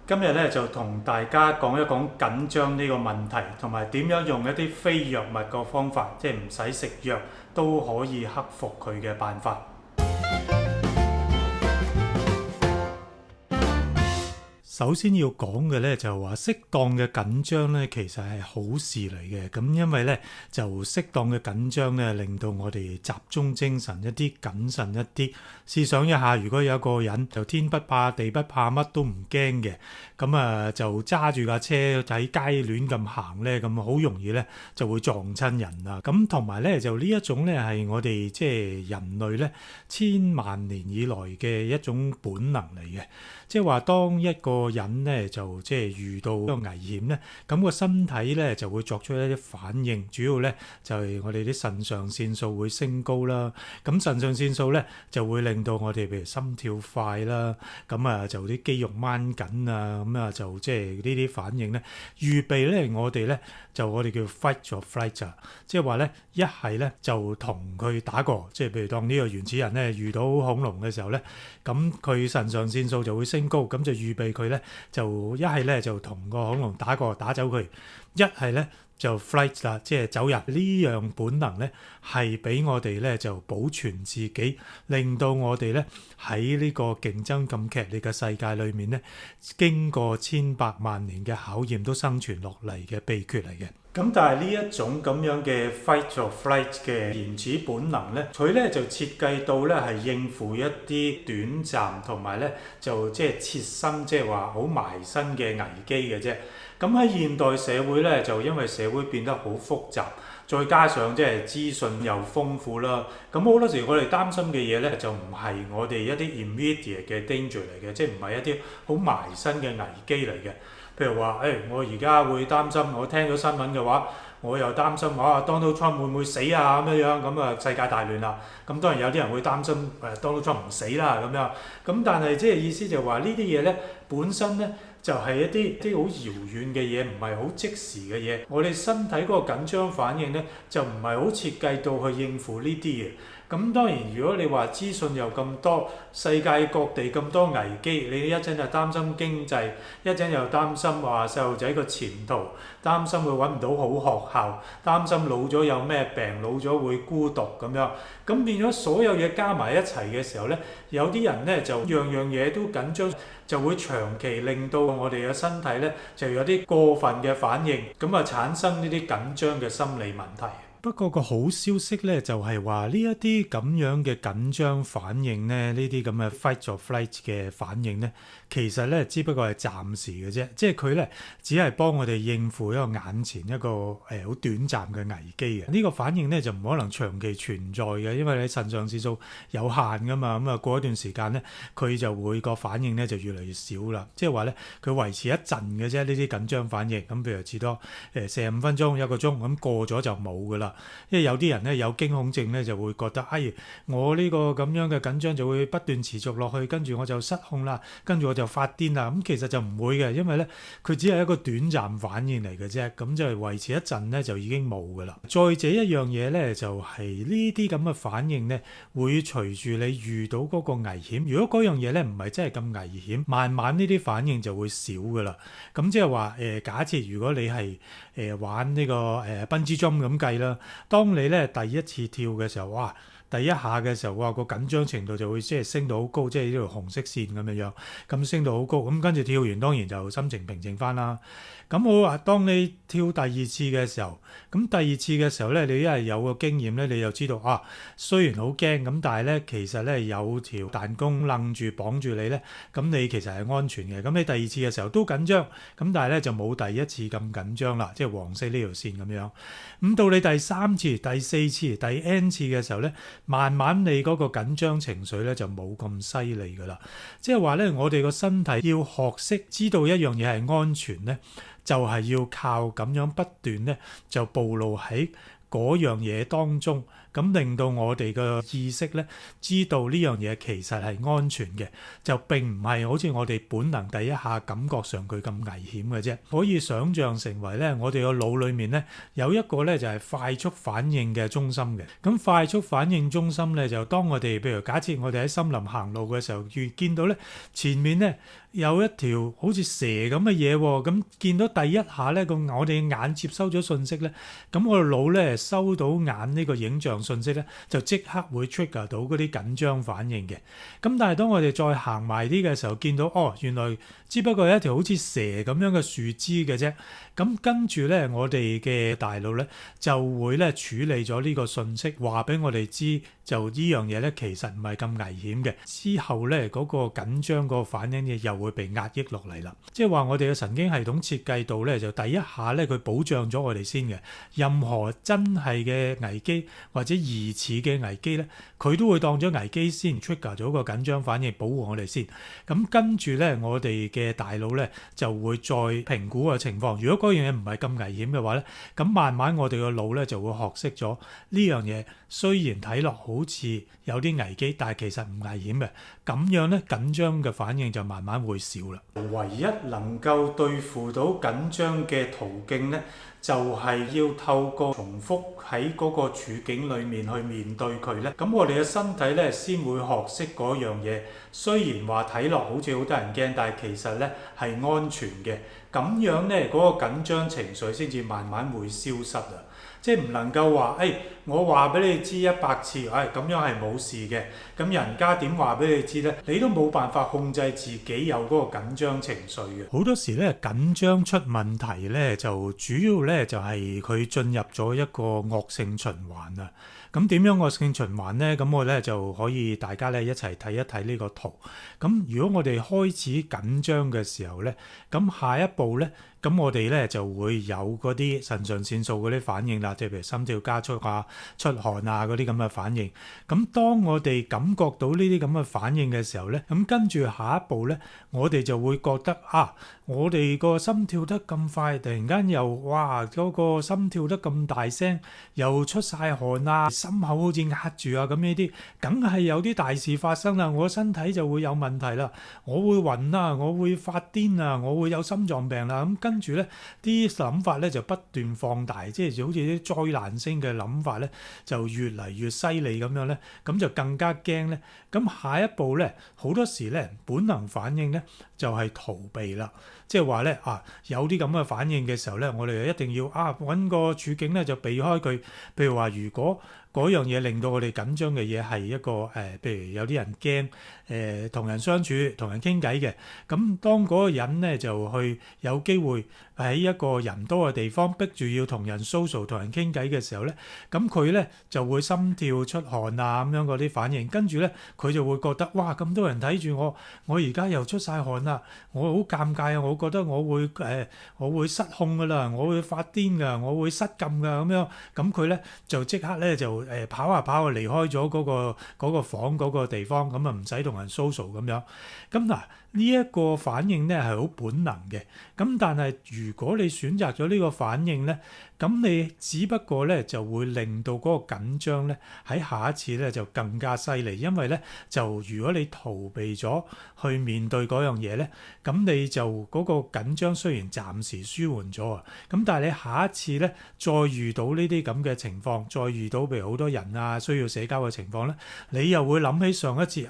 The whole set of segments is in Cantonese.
今日咧就同大家講一講緊張呢個問題，同埋點樣用一啲非藥物嘅方法，即係唔使食藥都可以克服佢嘅辦法。首先要講嘅咧就係話適當嘅緊張咧其實係好事嚟嘅，咁因為咧就適當嘅緊張咧令到我哋集中精神一啲、謹慎一啲。試想一下，如果有一個人就天不怕地不怕，乜都唔驚嘅，咁就揸住架車喺街亂咁行咧，咁好容易咧就會撞親人啦。咁同埋咧就呢一種咧係我哋即係人類咧千萬年以來嘅一種本能嚟嘅。即係話，當一個人咧就即係遇到一個危險咧，咁個身體咧就會作出一啲反應，主要咧就係我哋啲腎上腺素會升高啦。咁腎上腺素咧就會令到我哋譬如心跳快啦，咁就啲肌肉掹緊啊，就即係呢啲反應咧，預備咧我哋叫 fight or flight 啊，即係話咧一係咧就同佢打過，即係譬如當呢個原始人咧遇到恐龍嘅時候咧，咁佢腎上腺素就會升高，咁就預備佢咧就一係咧就同個恐龍打過打走佢，一係咧就 flight 啦，即係走人。呢樣本能咧係俾我哋咧就保存自己，令到我哋咧喺呢個競爭咁劇烈嘅世界裏面咧，經過千百萬年嘅考驗都生存落嚟嘅秘訣嚟嘅。咁但係呢一種咁樣嘅 fight or flight 嘅原始本能咧，佢咧就設計到咧係應付一啲短暫同埋咧就即係切身，即係話好埋身嘅危機嘅啫。咁喺現代社會咧，就因為社會變得好複雜，再加上即係資訊又豐富啦，咁好多時我哋擔心嘅嘢咧，就唔係我哋一啲 immediate 嘅 danger 嚟嘅，即係唔係一啲好埋身嘅危機嚟嘅。譬如話，我而家會擔心，我聽咗新聞嘅話，我又擔心Donald Trump 會唔會死啊咁樣，咁世界大亂啦。咁當然有啲人會擔心Donald Trump 唔死啦咁樣。咁但係即係意思就係話呢啲嘢咧，本身咧就係一啲好遙遠嘅嘢，唔係好即時嘅嘢。我哋身體嗰個緊張反應咧，就唔係好設計到去應付呢啲嘢。咁當然，如果你話資訊又咁多，世界各地咁多危機，你一陣就擔心經濟，一陣又擔心話細路仔個前途，擔心佢揾唔到好學校，擔心老咗有咩病，老咗會孤獨咁樣。咁變咗所有嘢加埋一齊嘅時候咧，有啲人咧就樣樣嘢都緊張，就會長期令到我哋嘅身體咧就有啲過分嘅反應，咁產生呢啲緊張嘅心理問題。不過個好消息咧就係話呢一啲咁樣嘅緊張反應咧，呢啲咁嘅 fight or flight 嘅反應咧，其實咧只不過係暫時嘅啫，即係佢咧只係幫我哋應付一個眼前一個好短暫嘅危機嘅。呢個反應咧就唔可能長期存在嘅，因為你腎上腺素有限噶嘛，咁過一段時間咧佢就會個反應咧就越嚟越少啦。即係話咧佢維持一陣嘅啫，呢啲緊張反應。咁譬如至多45分鐘、1個鐘，咁過咗就冇噶啦。因為有啲人咧有驚恐症咧就會覺得，我呢個咁樣嘅緊張就會不斷持續落去，跟住我就失控啦，跟住我就發癲啦。咁其實就唔會嘅，因為咧佢只係一個短暫反應嚟嘅啫，咁就係維持一陣咧就已經冇噶啦。再者一樣嘢咧就係呢啲咁嘅反應咧會隨住你遇到嗰個危險，如果嗰樣嘢咧唔係真係咁危險，慢慢呢啲反應就會少噶啦。咁即係話假設如果你係玩呢個bungee jump咁計啦。當你咧第一次跳嘅時候，哇！第一下嘅時候，哇個緊張程度就會即係升到好高，即係呢條紅色線咁樣，咁升到好高，咁跟住跳完當然就心情平靜翻啦。咁好啊，當你跳第二次嘅時候，咁第二次嘅時候咧，你因為有個經驗咧，你就知道雖然好驚咁，但係咧其實咧有條彈弓楞住綁住你咧，咁你其實係安全嘅。咁你第二次嘅時候都緊張，咁但係咧就冇第一次咁緊張啦，即係黃色呢條線咁樣。咁到你第三次、第四次、第 N 次嘅時候咧，慢慢你嗰個緊張情緒咧就冇咁犀利噶啦。即係話咧，我哋個身體要學識知道一樣嘢係安全咧，就係要靠咁樣不斷咧就暴露喺嗰樣嘢當中，咁令到我哋嘅意識咧知道呢樣嘢其實係安全嘅，就並唔係好似我哋本能第一下感覺上佢咁危險嘅啫。可以想像成為咧，我哋個腦裡面咧有一個咧就係快速反應嘅中心嘅。咁快速反應中心咧就當我哋譬如假設我哋喺森林行路嘅時候，遇見到咧前面咧有一條好似蛇咁嘅嘢喎，咁見到第一下咧我哋眼接收咗信息咧，咁我哋腦咧收到眼呢個影像信息咧，就即刻會 trigger 到嗰啲緊張反應嘅。咁但係當我哋再行埋啲嘅時候，見到原來只不過係一條好似蛇咁樣嘅樹枝嘅啫。咁跟住咧，我哋嘅大腦咧就會咧處理咗呢個信息，話俾我哋知，就呢樣嘢咧其實唔係咁危險嘅。之後咧嗰個緊張嗰個反應嘅又會被壓抑落嚟啦。即係話我哋嘅神經系統設計到咧，就第一下咧佢保障咗我哋先嘅。任何真係嘅危機或者疑似嘅危機咧，佢都會當咗危機先 trigger 咗個緊張反應，保護我哋先。咁跟住咧，我哋嘅大腦咧就會再評估個情況。如果嗰樣嘢唔係咁危險嘅話咧，咁慢慢我哋個腦咧就會學識咗呢樣嘢。雖然睇落好似有啲危機，但係其實唔危險嘅。咁樣咧緊張嘅反應就慢慢會少啦。唯一能夠對付到緊張嘅途徑咧，就係要透過重複喺嗰個處境裡面去面對佢咧。咁我哋嘅身體咧先會學識嗰樣嘢。雖然話睇落好似好得人驚，但係其實咧係安全嘅。咁樣咧嗰個緊張情緒先至慢慢會消失啊！即係唔能夠話，我話俾你知100次，咁樣係冇事嘅。咁人家點話俾你知咧？你都冇辦法控制自己有嗰個緊張情緒嘅。好多時咧緊張出問題咧，就主要咧就係佢進入咗一個惡性循環啊。咁點樣惡性循環咧？咁我咧就可以大家咧一齊睇一睇呢個圖。咁如果我哋開始緊張嘅時候咧，咁下一步咧，咁我哋咧就會有嗰啲腎上腺素嗰啲反應啦，即係譬如心跳加速啊、出汗啊嗰啲咁嘅反應。咁當我哋感覺到呢啲咁嘅反應嘅時候咧，咁跟住下一步咧，我哋就會覺得我哋個心跳得咁快，突然間又嗰個心跳得咁大聲，又出晒汗啊，心口好似壓住啊，咁呢啲梗係有啲大事發生啦，我身體就會有問題啦，我會暈啊，我會發癲啊，我會有心臟病啦。咁跟住咧啲諗法咧就不斷放大，即係好似啲災難性嘅諗法咧就越嚟越犀利咁樣咧，咁就更加驚咧。咁下一步咧好多時咧本能反應咧就係逃避啦。即係話咧有啲咁嘅反應嘅時候咧，我哋就一定要揾個處境咧就避開佢。譬如話，如果嗰樣嘢令到我哋緊張嘅嘢係一個譬如有啲人驚同人相處、同人傾偈嘅，咁當嗰個人咧就去有機會喺一個人多嘅地方逼住要同人 social、同人傾偈嘅時候咧，咁佢咧就會心跳出汗啊咁樣嗰啲反應，跟住咧佢就會覺得咁多人睇住我，我而家又出晒汗啦，我好尷尬啊，我覺得我會失控噶啦，我會發癲噶，我會失禁噶咁樣，咁佢咧就即刻咧就跑下離開咗嗰個房嗰個地方，咁唔使同人 social 咁樣。咁嗱呢一個反應咧係好本能嘅，咁但係如果你選擇咗呢個反應咧，咁你只不過咧就會令到嗰個緊張咧喺下一次咧就更加犀利，因為咧就如果你逃避咗去面對嗰樣嘢咧，咁你就嗰個緊張雖然暫時舒緩咗啊，咁但係你下一次咧再遇到呢啲咁嘅情況，再遇到譬如好多人需要社交嘅情況咧，你又會諗起上一次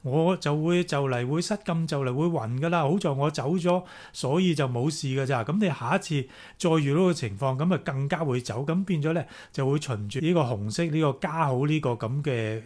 我就嚟會失禁，就嚟會暈㗎啦，好在我走咗，所以就冇事㗎咋。咁你下一次再遇到個情況，咁更加會走，咁變咗咧就會循住呢個紅色呢個加號呢個咁嘅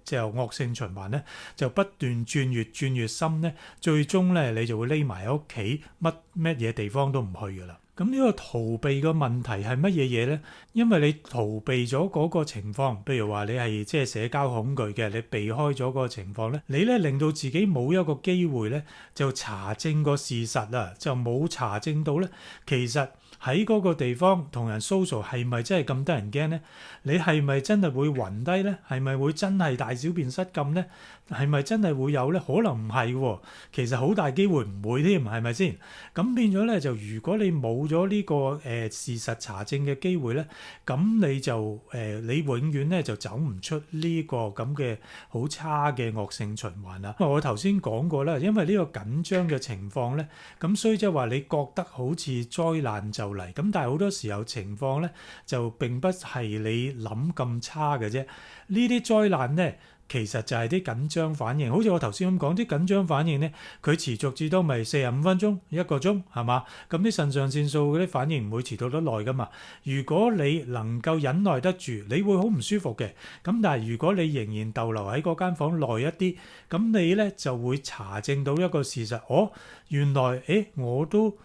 即係惡性循環咧，就不斷越轉越深咧，最終咧你就會匿埋喺屋企，乜嘢地方都唔去㗎啦。咁呢個逃避嘅問題係乜嘢嘢咧？因為你逃避咗嗰個情況，譬如話你係即係社交恐懼嘅，你避開咗嗰個情況咧，你咧令到自己冇一個機會咧，就查證個事實啊，就冇查證到咧，其實喺嗰個地方同人 social 係咪真係咁得人驚咧？你係咪真係會暈低咧？係咪會真係大小便失禁咧？係咪真係會有咧？可能唔係喎，其實好大機會唔會添，係咪先？咁變咗咧，就如果你冇咗呢個事實查證嘅機會咧，咁你就你永遠咧就走唔出呢個咁嘅好差嘅惡性循環啦。因為我頭先講過啦，因為呢個緊張嘅情況咧，咁所以即係話你覺得好似災難就嚟，咁但係好多時候情況咧就並不係你諗咁差嘅啫。呢啲災難咧，其實就係啲緊張反應，好似我頭先咁講，啲緊張反應咧，佢持續至多咪45分鐘、1個鐘，係嘛？咁啲腎上腺素嗰啲反應唔會持續得耐噶嘛。如果你能夠忍耐得住，你會好唔舒服嘅。咁但係如果你仍然逗留喺嗰間房耐一啲，咁你咧就會查證到一個事實，原來我都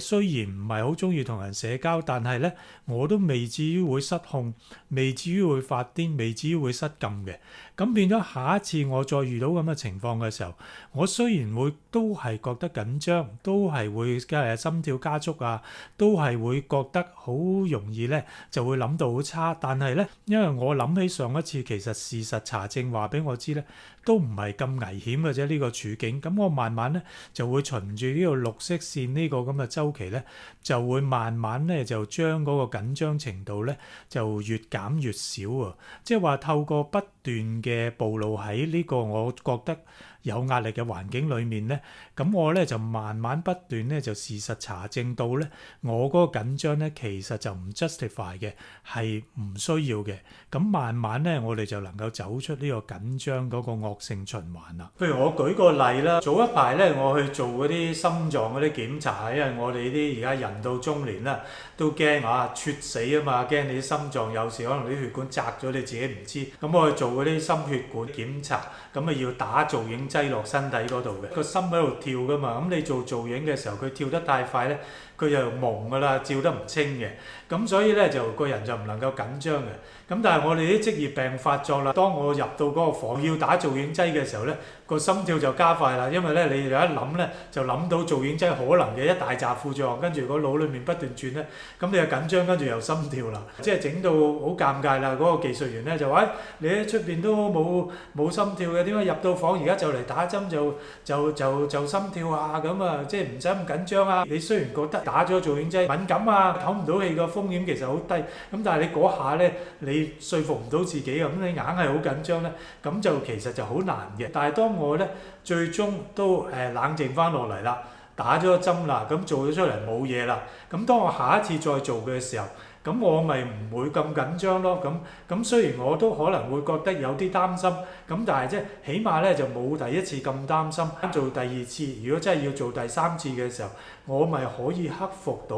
雖然唔係好中意同人社交，但係咧我都未至於會失控，未至於會發癲，未至於會失禁嘅。咁變咗下一次我再遇到咁嘅情況嘅時候，我雖然都係覺得緊張，都係會心跳加速啊，都係會覺得好容易咧就會諗到好差，但係咧因為我諗起上一次其實事實查證話俾我知咧，都唔係咁危險嘅啫呢個處境。咁我慢慢咧就會循住呢個綠色線呢個咁嘅週期咧，就會慢慢咧就將嗰個緊張程度咧就越減越少啊！即係話透過不斷嘅暴露喺呢個我覺得有壓力嘅環境裡面咧，咁我咧就慢慢不斷咧就事實查證到咧，我嗰個緊張咧其實就唔 justify 嘅，係唔需要嘅。咁慢慢咧，我哋就能夠走出呢個緊張嗰個惡性循環啦。譬如我舉個例啦，早一排咧我去做嗰啲心臟嗰啲檢查，因為我哋啲而家人到中年啦，都驚猝死啊嘛，驚你啲心臟有時可能啲血管窄咗，你自己唔知。咁我去做嗰啲心血管檢查，咁啊要打造影劑落身體嗰度嘅，個心喺度跳噶嘛，咁你做造影嘅時候，佢跳得太快咧，佢就蒙噶啦，照得唔清嘅，咁所以咧就個人就唔能夠緊張嘅。咁但係我哋啲職業病發作啦，當我入到嗰個房要打造影劑嘅時候咧，個心跳就加快啦，因為咧你有一諗咧就諗到造影劑可能嘅一大紮副作用，跟住個腦裡面不斷轉咧，咁你就緊張，跟住又心跳啦，即係整到好尷尬啦。嗰個技術員咧就話：你喺出邊都冇心跳嘅，點解入到房而家就嚟打針就心跳啊？咁啊，即係唔使咁緊張啊！你雖然覺得打咗造影劑敏感啊，唞唔到氣個風險其實好低，咁但係你嗰下咧你說服唔到自己啊，咁你硬係好緊張咧，咁就其實就好難嘅。但係當我咧最終都冷靜翻落嚟啦，打咗個針啦，咁做咗出嚟冇嘢啦，咁當我下一次再做嘅時候，咁我咪唔會咁緊張咯。咁雖然我都可能會覺得有啲擔心，咁但係即係起碼咧就冇第一次咁擔心。做第二次，如果真係要做第三次嘅時候，我咪可以克服到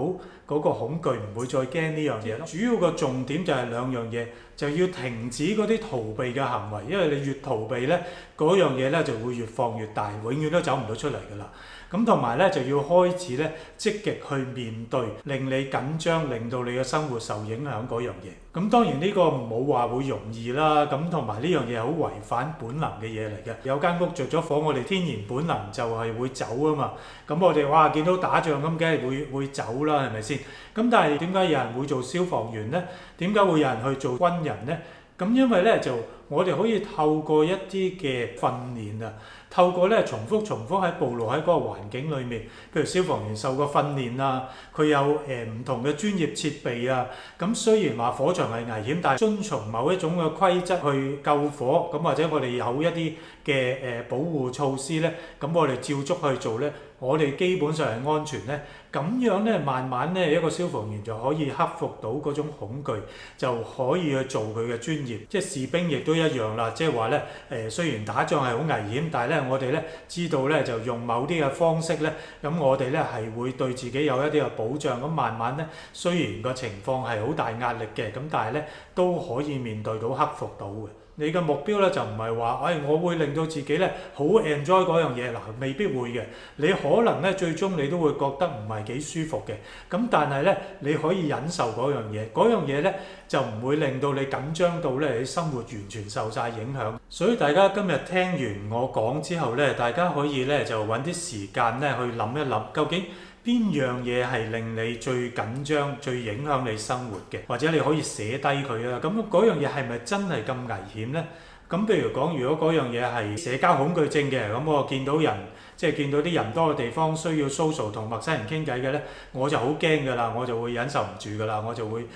嗰個恐懼，唔會再驚呢樣嘢咯。主要個重點就係兩樣嘢，就要停止嗰啲逃避嘅行為，因為你越逃避咧，嗰樣嘢咧就會越放越大，永遠都走唔到出嚟㗎啦。咁同埋咧就要開始咧積極去面對令你緊張、令到你嘅生活受影響嗰樣嘢。咁當然呢個冇話會容易啦。咁同埋呢樣嘢係好違反本能嘅嘢嚟嘅。有間屋着咗火，我哋天然本能就係會走啊嘛。咁我哋見到打仗咁，梗係會走啦，係咪先？咁但係點解有人會做消防員咧？點解會有人去做軍人咧？咁因為咧就我哋可以透過一啲嘅訓練啊，透過咧重複喺暴露喺嗰個環境裏面，譬如消防員受過訓練啊，佢有唔同嘅專業設備啊。咁雖然話火場係危險，但係遵從某一種嘅規則去救火，咁或者我哋有一啲嘅保護措施咧，咁我哋照足去做咧，我哋基本上係安全咧。咁樣咧，慢慢咧，一個消防員就可以克服到嗰種恐懼，就可以去做佢嘅專業。即係士兵亦都一樣啦，即係話咧，雖然打仗係好危險，但係咧，我哋咧知道咧，就用某啲嘅方式咧，咁我哋咧係會對自己有一啲嘅保障。咁慢慢咧，雖然個情況係好大壓力嘅，咁但係咧都可以面對到、克服到嘅。你嘅目標咧就唔係話，我會令到自己咧好 enjoy 嗰樣嘢，嗱，未必會嘅。你可能咧最終你都會覺得唔係幾舒服嘅。咁但係咧你可以忍受嗰樣嘢，嗰樣嘢咧就唔會令到你緊張到咧你生活完全受晒影響。所以大家今日聽完我講之後咧，大家可以咧就揾啲時間咧去諗一諗，究竟邊樣嘢係令你最緊張、最影響你生活嘅，或者你可以寫低佢啊。咁嗰樣嘢係咪真係咁危險呢？咁譬如講，如果嗰樣嘢係社交恐懼症嘅，咁我見到人即係見到啲人多嘅地方需要 social 同陌生人傾偈嘅咧，我就好驚㗎啦，我就會忍受唔住㗎啦，我就會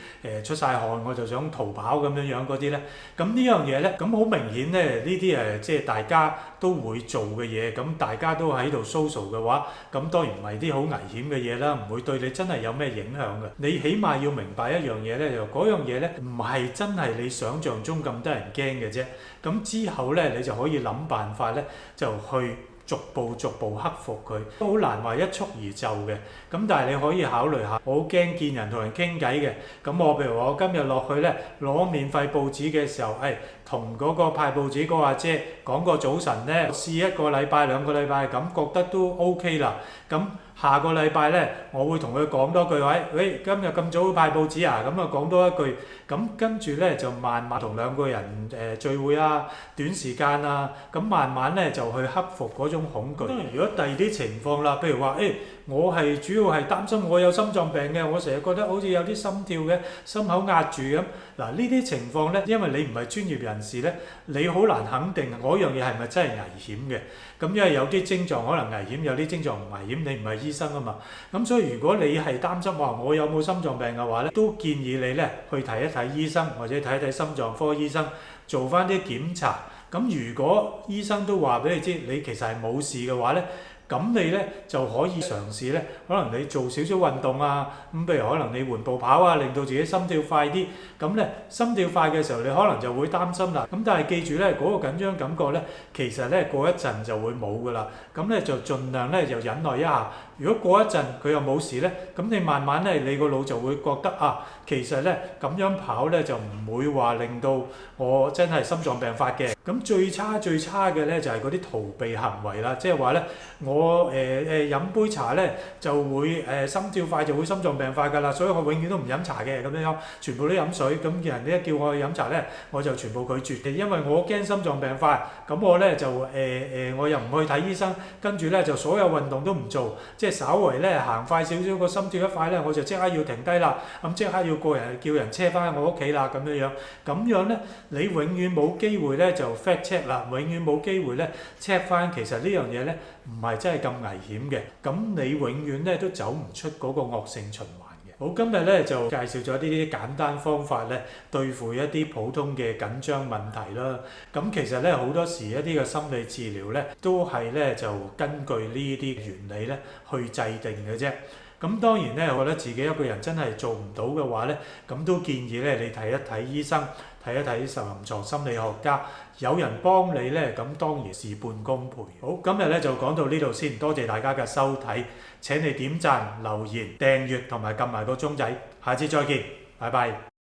出晒汗，我就想逃跑咁樣嗰啲咧。咁呢樣嘢咧，咁好明顯咧，呢啲即係大家都會做嘅嘢，咁大家都喺度 social 嘅話，咁當然唔係啲好危險嘅嘢啦，唔會對你真係有咩影響嘅。你起碼要明白一樣嘢咧，就嗰樣嘢咧唔係真係你想像中咁得人驚嘅啫。咁之後咧，你就可以諗辦法咧，就去逐步克服佢，都好難話一蹴而就嘅。咁但係你可以考慮下，我好驚見人同人傾偈嘅。咁我譬如話，我今日落去咧攞免費報紙嘅時候，同嗰個派報紙嗰個阿姐講個早晨咧，試一個禮拜兩個禮拜咁，覺得都 OK 啦。咁下個禮拜咧，我會同佢講多句話，喂，今日咁早派報紙啊，咁啊講多一句，咁跟住咧就慢慢同兩個人聚會啊，短時間啊，咁慢慢咧就去克服嗰種恐懼。當然，如果第二啲情況啦，譬如話，我係主要係擔心我有心臟病嘅，我成日覺得好似有啲心跳嘅，心口壓住咁。嗱，呢啲情況咧，因為你唔係專業人士咧，你好難肯定嗰樣嘢係咪真係危險嘅。咁因為有啲症狀可能危險，有啲症狀唔危險，你唔係醫生啊嘛。咁所以如果你係擔心話我有冇心臟病嘅話咧，都建議你咧去睇一睇醫生，或者睇一睇心臟科醫生，做翻啲檢查。咁如果醫生都話俾你知，你其實係冇事嘅話咧，咁你咧就可以嘗試咧，可能你做少少運動啊，咁譬如可能你緩步跑啊，令到自己心跳快啲。咁咧心跳快嘅時候，你可能就會擔心啦。咁但係記住咧，嗰個緊張感覺咧，其實咧過一陣就會冇㗎啦。咁咧就盡量咧就忍耐一下。如果過一陣佢又冇事咧，咁你慢慢咧你個腦就會覺得其實咧咁樣跑咧就唔會話令到我真係心臟病發嘅。咁最差嘅咧就係嗰啲逃避行為啦，即係話咧我飲杯茶咧就會心跳快，就會心臟病發㗎啦，所以我永遠都唔飲茶嘅咁樣，全部都飲水。咁人哋一叫我去飲茶咧，我就全部拒絕嘅，因為我驚心臟病發。咁我咧就我又唔去睇醫生，跟住咧就所有運動都唔做，即係稍為咧行快少少，個心跳一快咧，我就即刻要停低啦，咁即刻要叫人車翻我屋企啦咁樣。咁樣咧，你永遠冇機會咧就 fact check 啦，永遠冇機會咧 check 翻其實呢樣嘢咧唔係真係咁危險嘅。咁你永遠咧都走唔出嗰個惡性循環。好，今日咧就介紹咗呢啲簡單方法咧，對付一啲普通嘅緊張問題啦。咁其實咧好多時一啲嘅心理治療咧，都係咧就根據呢啲原理咧去制定嘅啫。咁當然咧，我覺得自己一個人真係做唔到嘅話咧，咁都建議咧你睇一睇醫生，睇一睇臨床心理學家，有人幫你咧，咁當然事半功倍。好，今日咧就講到呢度先，多謝大家嘅收睇，請你點讚、留言、訂閱同埋撳埋個鐘仔，下次再見，拜拜。